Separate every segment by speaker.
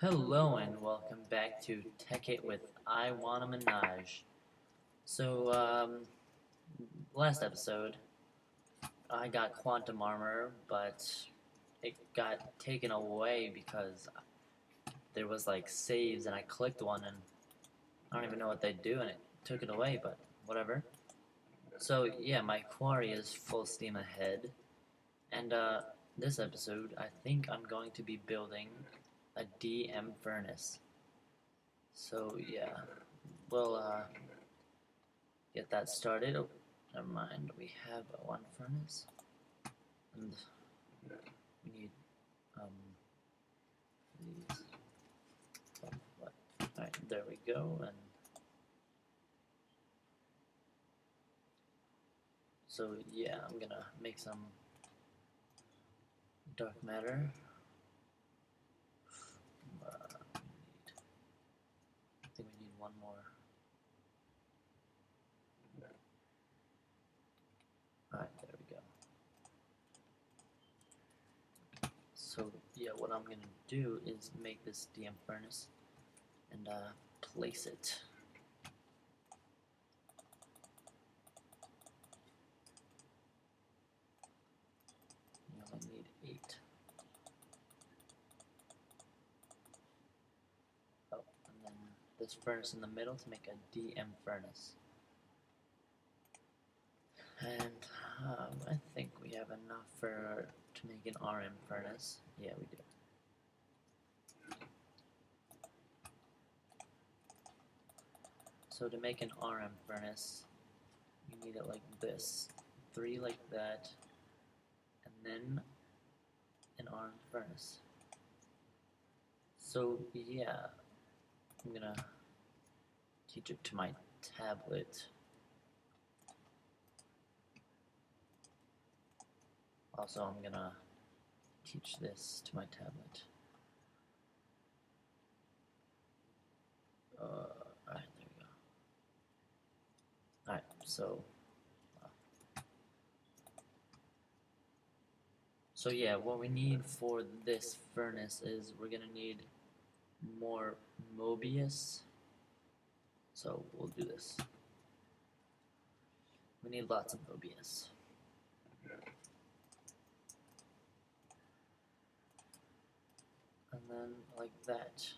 Speaker 1: Hello and welcome back to Tekkit with I Wanna Minaj. So, last episode, I got quantum armor, but it got taken away because there was like saves and I clicked one and I don't even know what they do and it took it away, but whatever. So, yeah, my quarry is full steam ahead, and this episode, I think I'm going to be building a DM furnace. So, yeah, we'll get that started. Oh, never mind. We have one furnace, and we need these. What? All right, there we go. And so yeah, I'm gonna make some dark matter. I think we need one more. All right, there we go. So yeah, what I'm gonna do is make this DM furnace and place it. You only need 8. Oh, and then this furnace in the middle to make a DM furnace. And I think we have enough to make an RM furnace. Yeah, we do. So to make an RM furnace, you need it like this. 3 like that, and then an RM furnace. So yeah, I'm gonna teach it to my tablet. Also, I'm gonna teach this to my tablet. Alright, there we go. Alright, so yeah, what we need for this furnace is we're gonna need more Mobius. So we'll do this. We need lots of Mobius. And then like that.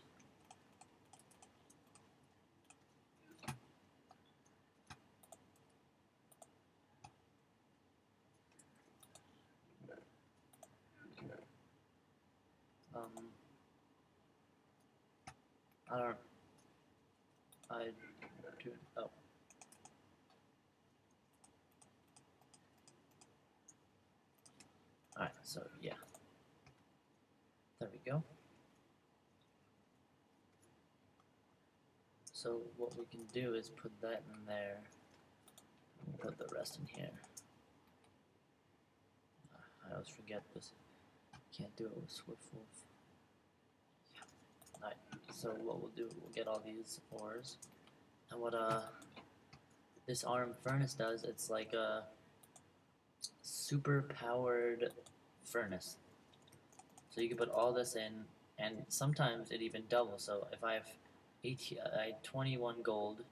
Speaker 1: I don't. I do. Oh. Alright, so yeah. There we go. So what we can do is put that in there. Put the rest in here. I always forget this. Can't do it with Swiftwolf. Yeah. Alright, so what we'll do, we'll get all these ores. And what this RM furnace does, it's like a super powered furnace. So you can put all this in, and sometimes it even doubles. So if I have 21 gold,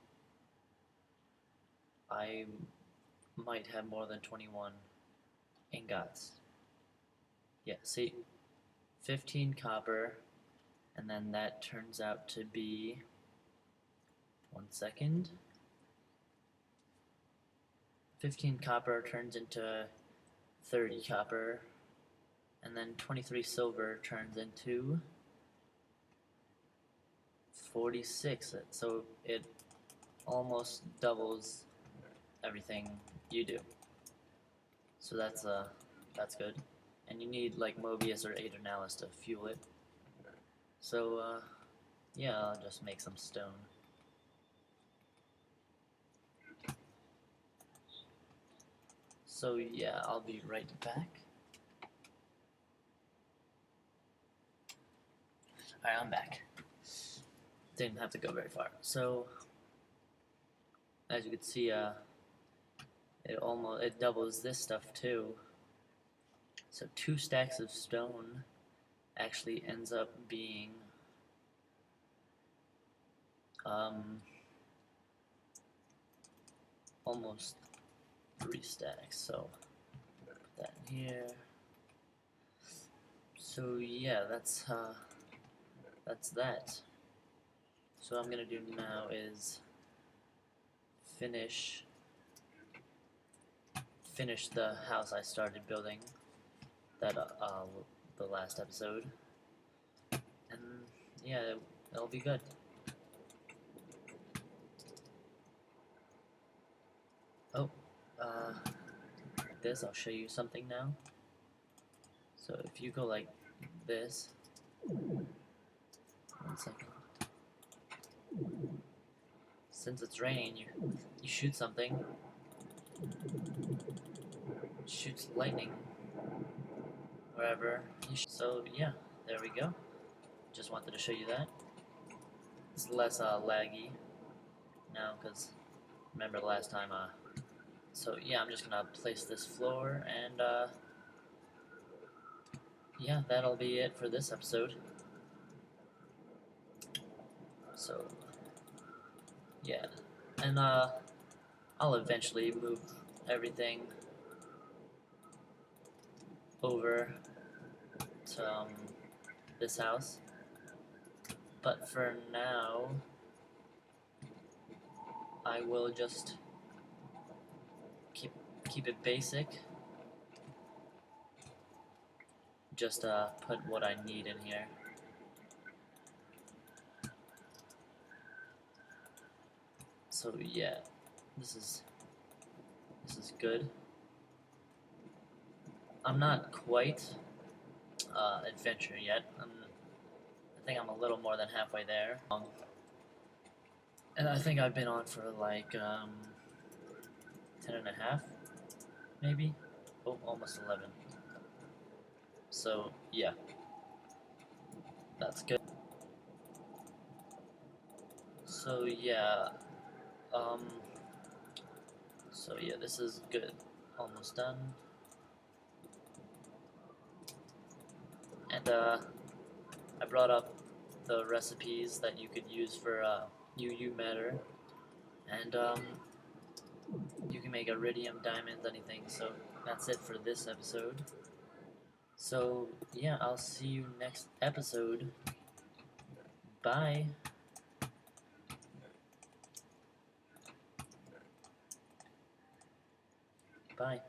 Speaker 1: I might have more than 21 ingots. Yeah, see, 15 copper, and then that turns out to be, 1 second, 15 copper turns into 30 copper, and then 23 silver turns into 46, so it almost doubles everything you do. So that's good. And you need like Mobius or Aeternalis to fuel it. So yeah, I'll just make some stone. So yeah, I'll be right back. Alright, I'm back. Didn't have to go very far. So as you can see, it doubles this stuff too. So 2 stacks of stone actually ends up being almost 3 stacks, so put that in here. So yeah, that's that. So what I'm gonna do now is finish the house I started building that the last episode, and yeah, it'll be good. Oh, this, I'll show you something now. So if you go like this, 1 second. Since it's raining, you shoot something, shoots lightning wherever. So yeah, there we go. Just wanted to show you that. It's less laggy now because remember last time. So yeah, I'm just gonna place this floor, and yeah, that'll be it for this episode. So yeah, and I'll eventually move everything over to this house, but for now I will just keep it basic. Just put what I need in here. So yeah, this is good. I'm not quite adventure yet. I think I'm a little more than halfway there. And I think I've been on for like 10 and a half, maybe? Oh, almost 11. So yeah, that's good. So yeah, this is good. Almost done. And I brought up the recipes that you could use for UU matter, and you can make iridium, diamonds, anything. So that's it for this episode. So yeah, I'll see you next episode. Bye. Bye.